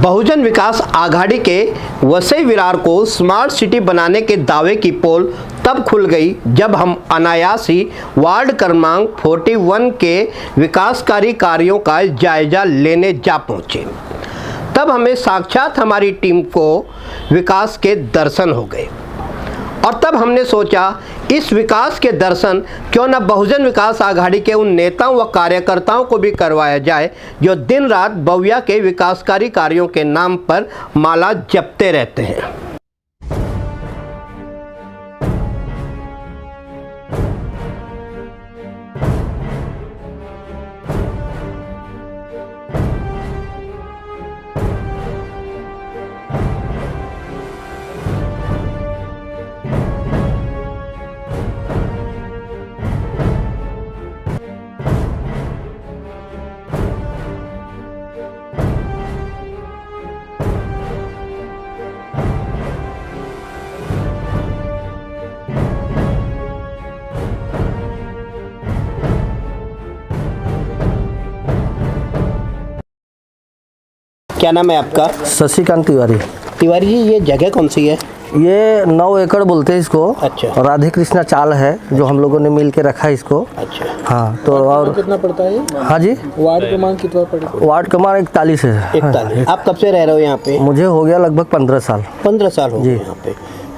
बहुजन विकास आघाड़ी के वसई विरार को smart city बनाने के दावे की पोल तब खुल गई जब हम अनायास ही वार्ड क्रमांक 41 के विकासकारी कार्यों का जायजा लेने जा पहुंचे। तब हमें साक्षात हमारी टीम को विकास के दर्शन हो गए और तब हमने सोचा इस विकास के दर्शन क्यों न बहुजन विकास आघाड़ी के उन नेताओं व कार्यकर्ताओं को भी करवाया जाए जो दिन रात बविया के विकासकारी कार्यों के नाम पर माला जपते रहते हैं। क्या नाम है आपका? शशिकांत तिवारी। तिवारी जी, ये जगह कौन सी है? ये 9 एकड़ बोलते हैं इसको। अच्छा। राधे कृष्णा चाल है जो हम लोगों ने मिल के रखा है इसको। अच्छा। हाँ, तो और कितना पड़ता है? हाँ जी, वार्ड क्रमांक कितना पड़ता है? वार्ड क्रमांक 41 है। 41। आप कब से रह रहे हो यहाँ पे? मुझे हो गया लगभग 15 साल। 15 साल हो गए यहाँ पे।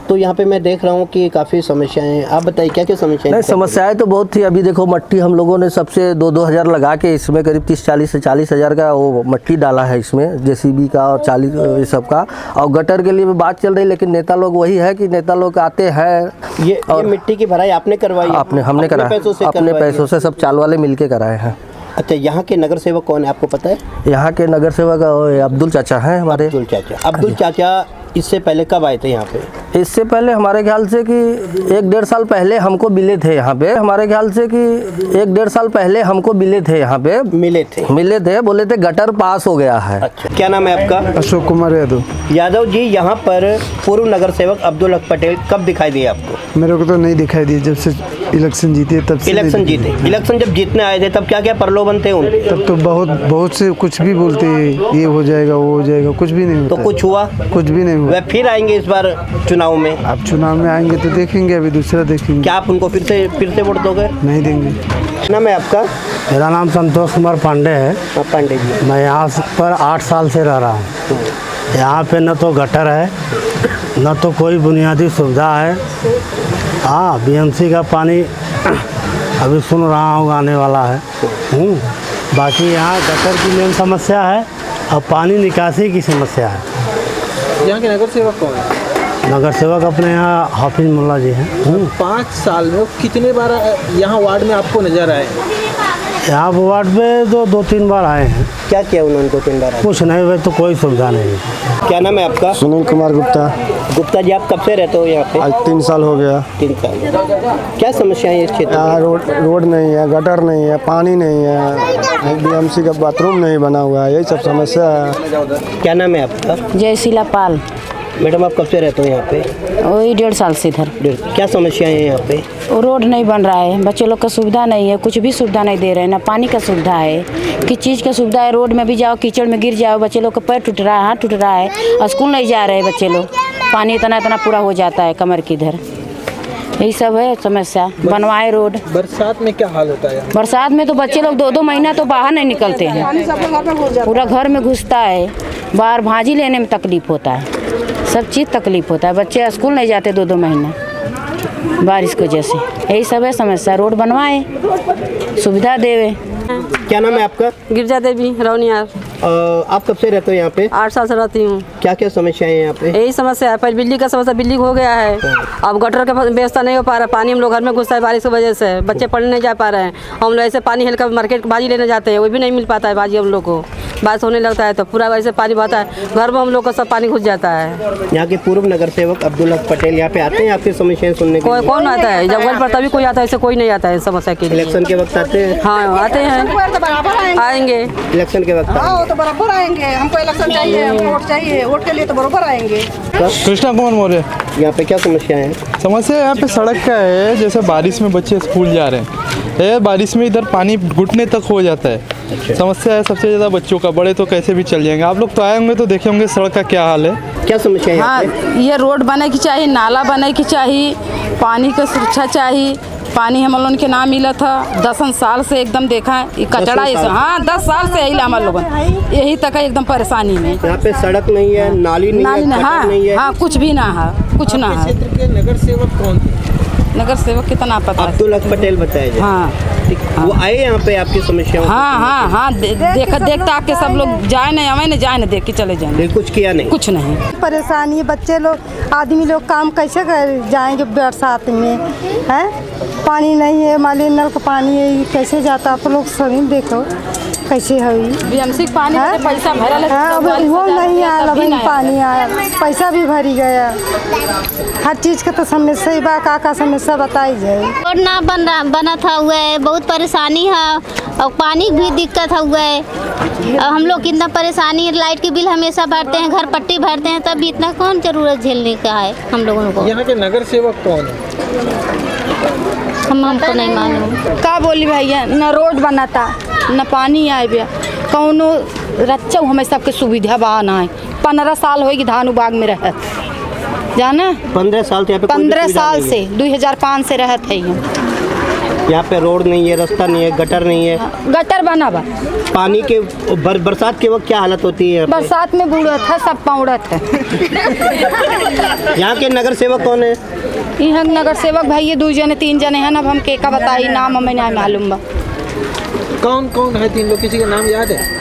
तो यहाँ पे मैं देख रहा हूँ कि काफ़ी समस्याएं। आप बताइए क्या क्या समस्याएं? नहीं, समस्याएं तो बहुत थी। अभी देखो मट्टी हम लोगों ने सबसे 2-2 हज़ार लगा के इसमें करीब 30-40 से 40 हज़ार का वो मट्टी डाला है इसमें, जेसीबी का और 40 ये सब का। और गटर के लिए भी बात चल रही, लेकिन नेता लोग वही है कि नेता लोग आते हैं। ये मिट्टी की भराई आपने करवाई? हमने करा, अपने पैसों से सब चाल वाले मिल के कराए हैं। अच्छा, यहाँ के नगर सेवक कौन है आपको पता है? यहाँ के नगर सेवक अब्दुल चाचा हैं हमारे। अब्दुल चाचा इससे पहले कब आए थे यहाँ पे? इससे पहले हमारे ख्याल से कि 1-1.5 साल पहले हमको मिले थे यहाँ पे। हमारे ख्याल से कि 1-1.5 साल पहले हमको मिले थे यहाँ पे। मिले थे, बोले थे गटर पास हो गया है। अच्छा, क्या नाम है आपका? अशोक कुमार यादव जी, यहाँ पर पूर्व नगर सेवक अब्दुल हक पटेल कब दिखाई दिए आपको? मेरे को तो नहीं दिखाई दिए, जब से इलेक्शन जीते तब से। इलेक्शन जब जीतने आए थे तब क्या क्या प्रलोभन थे उनके? तब तो बहुत से कुछ भी बोलते हैं, ये हो जाएगा वो हो जाएगा, कुछ भी नहीं होता। तो कुछ हुआ? कुछ भी नहीं हुआ। वह फिर आएंगे इस बार चुनाव में? आप चुनाव में आएंगे तो देखेंगे, अभी दूसरा देखेंगे। क्या आप उनको फिर से वोट दोगे? नहीं देंगे। नाम है आपका? मेरा नाम संतोष कुमार पांडे है। पांडे जी, मैं यहाँ पर 8 साल से रह रहा हूँ। यहाँ पे न तो गटर है, न तो कोई बुनियादी सुविधा है। हाँ, बीएमसी का पानी अभी सुन रहा हूँ आने वाला है। बाकी यहाँ गटर की मेन समस्या है और पानी निकासी की समस्या है। यहाँ के नगर सेवक कौन है? नगर सेवक अपने यहाँ हाफिज मुल्ला जी हैं। 5 साल में कितने बार यहाँ वार्ड में आपको नजर आए? यहाँ वार्ड में 2-3 बार आए हैं। क्या किया उन्होंने 2-3 बार? कुछ नहीं हुए तो कोई सुविधा नहीं। क्या नाम है आपका? सुनील कुमार गुप्ता जी, आप कब से रहते हो यहाँ पे? आज 3 साल हो गया। 3 साल। क्या समस्याएं इस क्षेत्र में? यहाँ रोड नहीं है, गटर नहीं है, पानी नहीं है, बीएमसी का बाथरूम नहीं बना हुआ है, यही सब समस्या है। क्या नाम है आपका? जयशीला पाल। मैडम, आप कब से रहते हो यहाँ पे? वही 1.5 साल से इधर। क्या समस्याएं हैं यहाँ पे? रोड नहीं बन रहा है, बच्चे लोग का सुविधा नहीं है, कुछ भी सुविधा नहीं दे रहे हैं। ना पानी का सुविधा है, किस चीज़ का सुविधा है? रोड में भी जाओ कीचड़ में गिर जाओ, बच्चे लोग का पैर टूट रहा है, हाथ टूट रहा है, और स्कूल नहीं जा रहे बच्चे लोग। पानी इतना पूरा हो जाता है कमर की इधर। यही सब है समस्या। बनवाए रोड। बरसात में क्या हाल होता है? बरसात में तो बच्चे लोग 2-2 महीना तो बाहर नहीं निकलते हैं, पूरा घर में घुसता है। बाहर भाजी लेने में तकलीफ होता है, सब चीज़ तकलीफ होता है। बच्चे स्कूल नहीं जाते 2-2 महीना बारिश की वजह से। यही सब है समस्या। रोड बनवाए, सुविधा देवे। क्या नाम है आपका? गिरजा देवी रौनियार। आप कब से रहते हो यहाँ पे? 8 साल से रहती हूँ। क्या क्या समस्याएं हैं यहाँ पे? यही समस्या है, पहले बिजली का समस्या, बिजली हो गया है। अब गटर का व्यवस्था नहीं हो पा रहा, पानी हम लोग घर में घुसता है बारिश की वजह से, बच्चे पढ़ने नहीं जा पा रहे हैं। हम लोग ऐसे पानी हेलकर मार्केट भाजी लेने जाते हैं, वो भी नहीं मिल पाता है भाजी हम लोग को। बारिश होने लगता है तो पूरा वैसे पानी बहता है, घर में हम लोग को सब पानी घुस जाता है। यहाँ के पूर्व नगर सेवक अब्दुल हक पटेल यहाँ पे आते हैं आपकी समस्याएं सुनने के लिए? कौन आता है? जब घर पर तभी कोई आता है, ऐसे कोई नहीं आता है समस्या के लिए। इलेक्शन के वक्त आते हैं? हाँ आते हैं, आएंगे इलेक्शन के वक्त। तो बराबर आएंगे, हमको इलेक्शन चाहिए, हमको वोट चाहिए, वोट के लिए तो बराबर आएंगे। कृष्णा कुमार मौर्य। यहाँ पे क्या समस्या है? समस्या यहाँ पे सड़क का है, जैसे बारिश में बच्चे स्कूल जा रहे हैं, बारिश में इधर पानी घुटने तक हो जाता है। समस्या है सबसे ज़्यादा बच्चों का, बड़े तो कैसे भी चल जाएंगे। आप लोग तो आए होंगे तो देखे होंगे सड़क का क्या हाल है। क्या समस्या है यहाँ हाँ, पे? ये रोड बने की चाहिए, नाला बने की चाहिए, पानी का सुरक्षा चाहिए। पानी हम लोगन के ना मिला था 10 साल से, एकदम देखा है ये कचड़ा ये सब। हाँ 10 साल से यही हम लोगन यही तक है, एकदम परेशानी में। यहाँ पे सड़क नहीं है, नाली नहीं है, हाँ गटर नहीं है। हाँ कुछ भी ना है, कुछ ना है। क्षेत्र के नगर सेवक कौन थे? नगर सेवक कितना पता है। अब्दुल हक पटेल बताया जाए। हाँ ठीक, वो आए यहाँ पे आपकी समस्याओं को? हाँ देखता आके सब लोग जाए न आवे न जाए न देख के चले जाए। लेकिन कुछ किया नहीं। कुछ नहीं। परेशानी है, बच्चे लोग आदमी लोग काम कैसे कर जाएंगे बरसात में, है पानी नहीं है, माली नल का पानी है, ये कैसे जाता आप लोग सभी देखो कैसे है। बीएमसी पानी में पैसा भरल है। हाँ, अब वो नहीं आया, अभी पानी आया, पैसा भी भरी गया। हर चीज़ का तो समस्या ही बा, का समस्या बताई जाए। रोड ना बना था हुआ है, बहुत परेशानी है और पानी भी दिक्कत है हुआ है। और हम लोग कितना परेशानी है, लाइट के बिल हमेशा भरते हैं, घर पट्टी भरते हैं, तब इतना कौन जरूरत झेलने का है हम लोगों को। यहाँ के नगर सेवक कौन है? हमको नहीं मालूम। का बोली भैया, न रोड बनाता न पानी आए भैया, कौनो रच्चा हमें सबके सुविधा बा ना है। 15 साल होगी धानु बाग में रहत जाना। 15 साल से यहाँ पे कोई भी 15 सुविधा साल नहीं से है। 2005 से रहत है यहाँ पे रोड नहीं है, रास्ता नहीं है, गटर नहीं है। गटर बना बा। पानी के बरसात के वक्त क्या हालत होती है यहाँ पे? बरसात में बूढ़त है, सब पौड़त है। यहाँ के नगर सेवक कौन है? यहाँ नगर सेवक भाई ये 2 जने 3 जने हैं, अब हम के का बताई, नाम हमें नहीं मालूम बा। कौन कौन है 3 लोग, किसी का नाम याद है?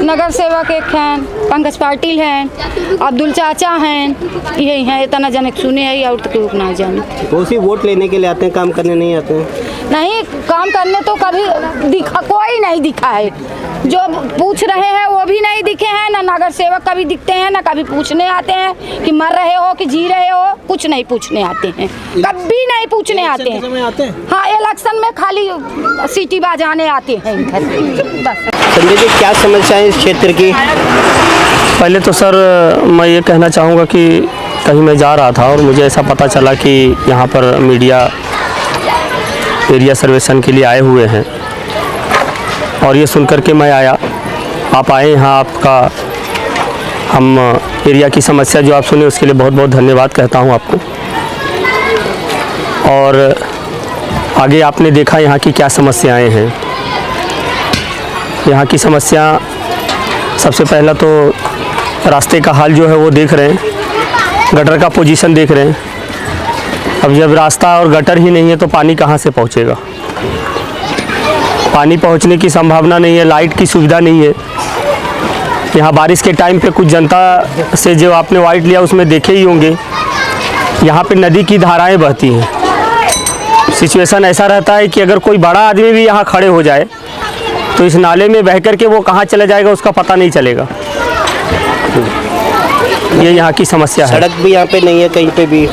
नगर सेवक एक हैं, पंकज पाटिल हैं, अब्दुल चाचा हैं, यही हैं। इतना जने सुने है और तो ना जाने। वो सिर्फ वोट लेने के लिए आते हैं, काम करने नहीं आते हैं। नहीं काम करने तो कभी दिखा, कोई नहीं दिखा है। जो पूछ रहे हैं वो भी नहीं दिखे हैं, ना नगर सेवक कभी दिखते हैं, ना कभी पूछने आते हैं कि मर रहे हो कि जी रहे हो, कुछ नहीं पूछने आते हैं, कभी नहीं पूछने आते हैं। हाँ इलेक्शन में खाली सीटी बजाने आते हैं इधर बस। संजय जी, क्या समस्या है इस क्षेत्र की? पहले तो सर मैं ये कहना चाहूँगा कि कहीं मैं जा रहा था और मुझे ऐसा पता चला कि यहाँ पर मीडिया एरिया सर्वेक्षण के लिए आए हुए हैं, और ये सुन कर के मैं आया। आप आए यहाँ, आपका हम एरिया की समस्या जो आप सुने उसके लिए बहुत बहुत धन्यवाद कहता हूँ आपको। और आगे आपने देखा यहाँ की क्या समस्याएं हैं। यहाँ की समस्या सबसे पहला तो रास्ते का हाल जो है वो देख रहे हैं, गटर का पोजीशन देख रहे हैं। अब जब रास्ता और गटर ही नहीं है तो पानी कहाँ से पहुँचेगा? पानी पहुँचने की संभावना नहीं है, लाइट की सुविधा नहीं है। यहाँ बारिश के टाइम पे कुछ जनता से जो आपने वाइट लिया उसमें देखे ही होंगे, यहाँ पे नदी की धाराएं बहती हैं। सिचुएशन ऐसा रहता है कि अगर कोई बड़ा आदमी भी यहाँ खड़े हो जाए तो इस नाले में बह कर के वो कहाँ चला जाएगा उसका पता नहीं चलेगा। ये यहाँ की समस्या है। सड़क भी यहाँ पे नहीं है कहीं पे भी।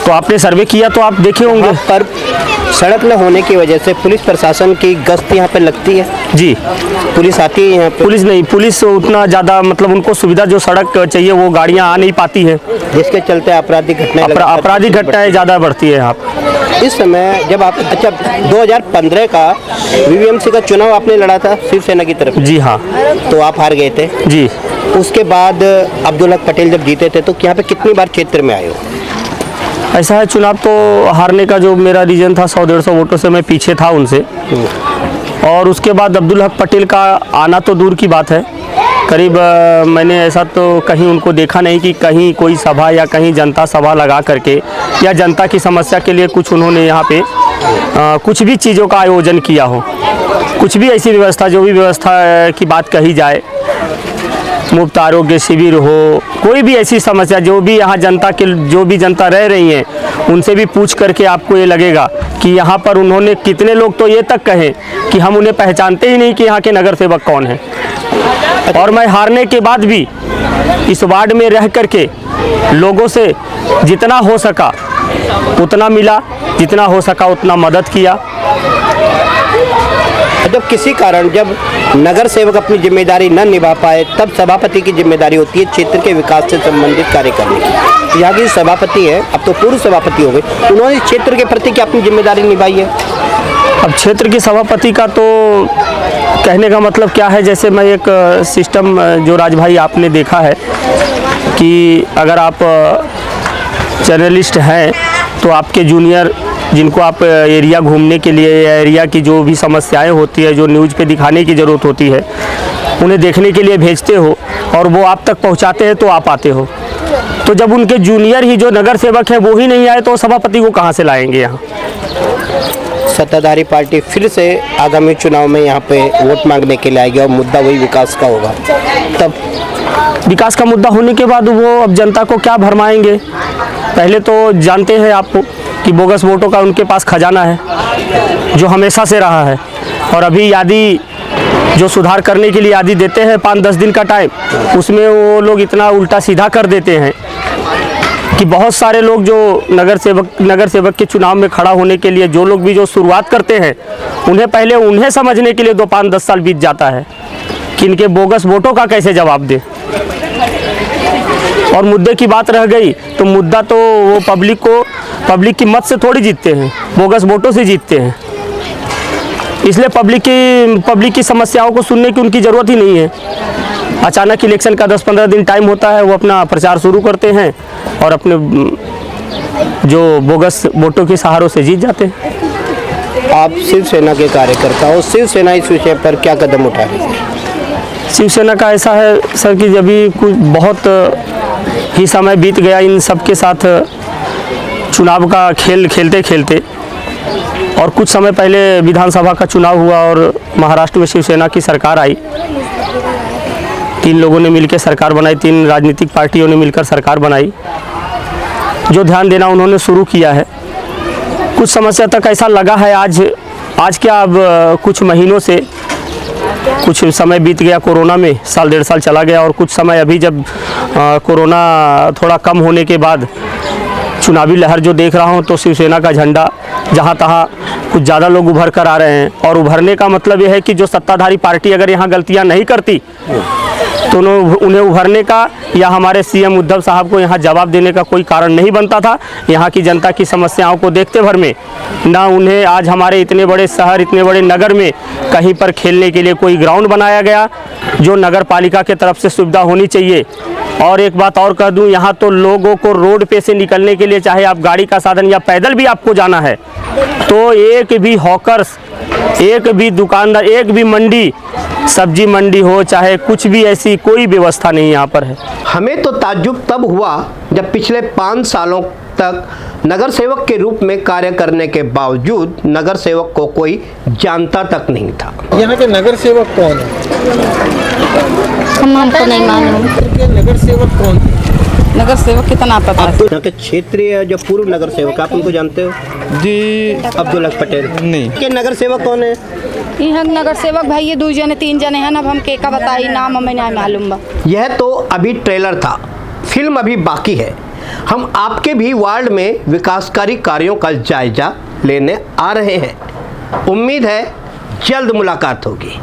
तो आपने सर्वे किया तो आप देखे होंगे। पर सड़क न होने की वजह से पुलिस प्रशासन की गश्त यहाँ पे लगती है। जी पुलिस आती है यहाँ पे? पुलिस नहीं, पुलिस उतना ज़्यादा मतलब उनको सुविधा जो सड़क चाहिए वो गाड़ियाँ आ नहीं पाती है, जिसके चलते आपराधिक घटनाएं ज़्यादा बढ़ती है यहाँ। इस समय जब आप 2015 का वीवीएमसी का चुनाव आपने लड़ा था शिवसेना की तरफ? जी हाँ। तो आप हार गए थे? जी। उसके बाद अब्दुल हक पटेल जब जीते थे तो यहाँ पे कितनी बार क्षेत्र में आए हो? ऐसा है, चुनाव तो हारने का जो मेरा रीजन था 100-150 वोटों से मैं पीछे था उनसे। और उसके बाद अब्दुल हक पटेल का आना तो दूर की बात है, करीब मैंने ऐसा तो कहीं उनको देखा नहीं कि कहीं कोई सभा या कहीं जनता सभा लगा करके या जनता की समस्या के लिए कुछ उन्होंने यहाँ पे कुछ भी चीज़ों का आयोजन किया हो। कुछ भी ऐसी व्यवस्था, जो भी व्यवस्था की बात कही जाए, मुफ्त आरोग्य शिविर हो, कोई भी ऐसी समस्या जो भी यहाँ जो भी जनता रह रही है उनसे भी पूछ करके आपको ये लगेगा कि यहाँ पर उन्होंने कितने लोग तो ये तक कहें कि हम उन्हें पहचानते ही नहीं कि यहाँ के नगर सेवक कौन है। और मैं हारने के बाद भी इस वार्ड में रह करके लोगों से जितना हो सका उतना मिला, जितना हो सका उतना मदद किया। जब किसी कारण जब नगर सेवक अपनी जिम्मेदारी न निभा पाए तब सभापति की जिम्मेदारी होती है क्षेत्र के विकास से संबंधित कार्य करने की। यहाँ की सभापति है, अब तो पूर्व सभापति हो गए, उन्होंने क्षेत्र के प्रति क्या अपनी जिम्मेदारी निभाई है? अब क्षेत्र के सभापति का तो कहने का मतलब क्या है, जैसे मैं एक सिस्टम जो राजभाई आपने देखा है कि अगर आप जर्नलिस्ट हैं तो आपके जूनियर जिनको आप एरिया घूमने के लिए या एरिया की जो भी समस्याएं होती है जो न्यूज़ पे दिखाने की ज़रूरत होती है उन्हें देखने के लिए भेजते हो और वो आप तक पहुंचाते हैं तो आप आते हो। तो जब उनके जूनियर ही जो नगर सेवक हैं वो ही नहीं आए तो सभापति को कहाँ से लाएंगे यहाँ। सत्ताधारी पार्टी फिर से आगामी चुनाव में यहाँ पे वोट मांगने के लिए आएगी और मुद्दा वही विकास का होगा, तब विकास का मुद्दा होने के बाद वो अब जनता को क्या भरमाएंगे। पहले तो जानते हैं आप कि बोगस वोटों का उनके पास खजाना है जो हमेशा से रहा है, और अभी यादी जो सुधार करने के लिए यादी देते हैं 5-10 दिन का टाइम, उसमें वो लोग इतना उल्टा सीधा कर देते हैं कि बहुत सारे लोग जो नगर सेवक के चुनाव में खड़ा होने के लिए जो लोग भी जो शुरुआत करते हैं उन्हें पहले उन्हें समझने के लिए 2-5-10 साल बीत जाता है कि इनके बोगस वोटों का कैसे जवाब दे। और मुद्दे की बात रह गई तो मुद्दा तो वो पब्लिक की मत से थोड़ी जीतते हैं, बोगस वोटों से जीतते हैं। इसलिए पब्लिक की समस्याओं को सुनने की उनकी ज़रूरत ही नहीं है। अचानक इलेक्शन का 10-15 दिन टाइम होता है, वो अपना प्रचार शुरू करते हैं और अपने जो बोगस वोटों के सहारों से जीत जाते हैं। आप शिवसेना के कार्यकर्ता हो, शिवसेना इस विषय पर क्या कदम उठा रही है? शिवसेना का ऐसा है सर कि जब भी कुछ बहुत ही समय बीत गया इन सब के साथ चुनाव का खेल खेलते खेलते, और कुछ समय पहले विधानसभा का चुनाव हुआ और महाराष्ट्र में शिवसेना की सरकार आई। 3 लोगों ने मिलकर सरकार बनाई, 3 राजनीतिक पार्टियों ने मिलकर सरकार बनाई। जो ध्यान देना उन्होंने शुरू किया है। कुछ समस्या तक ऐसा लगा है आज क्या अब कुछ महीनों से कुछ समय बीत गया कोरोना में, 1-1.5 साल चला गया, और कुछ समय अभी जब कोरोना थोड़ा कम होने के बाद चुनावी लहर जो देख रहा हूं तो शिवसेना का झंडा जहां तहां कुछ ज़्यादा लोग उभर कर आ रहे हैं। और उभरने का मतलब यह है कि जो सत्ताधारी पार्टी अगर यहाँ गलतियां नहीं करती तो उन्हें उभरने का या हमारे सीएम उद्धव साहब को यहाँ जवाब देने का कोई कारण नहीं बनता था। यहाँ की जनता की समस्याओं को देखते भर में ना उन्हें आज हमारे इतने बड़े शहर, इतने बड़े नगर में कहीं पर खेलने के लिए कोई ग्राउंड बनाया गया जो नगर पालिका के तरफ से सुविधा होनी चाहिए। और एक बात और कह दूं, यहाँ तो लोगों को रोड पे से निकलने के लिए चाहे आप गाड़ी का साधन या पैदल भी आपको जाना है तो एक भी हॉकर्स, एक भी दुकानदार, एक भी मंडी, सब्जी मंडी हो चाहे कुछ भी, ऐसी कोई व्यवस्था नहीं यहाँ पर है। हमें तो ताज्जुब तब हुआ जब पिछले 5 सालों तक नगर सेवक के रूप में कार्य करने के बावजूद नगर सेवक को कोई जानता तक नहीं था। यहाँ के नगर सेवक कौन है? हमको नहीं मालूम। नगर सेवक कौन है? नगर सेवक कितना पता है? यहाँ के क्षेत्रीय जो पूर्व नगर सेवक आप उनको जानते हो? जी अब्दुल हक पटेल। नहीं। के नगर सेवक कौन है? यहाँ नगर सेवक भाई ये 2 जने 3 जने हैं, अब हम के का बताई नाम हमें नहीं मालूम बा। यह तो अभी ट्रेलर था, फिल्म अभी बाकी है। हम आपके भी वार्ड में विकासकारी कार्यों का जायजा लेने आ रहे हैं। उम्मीद है जल्द मुलाकात होगी।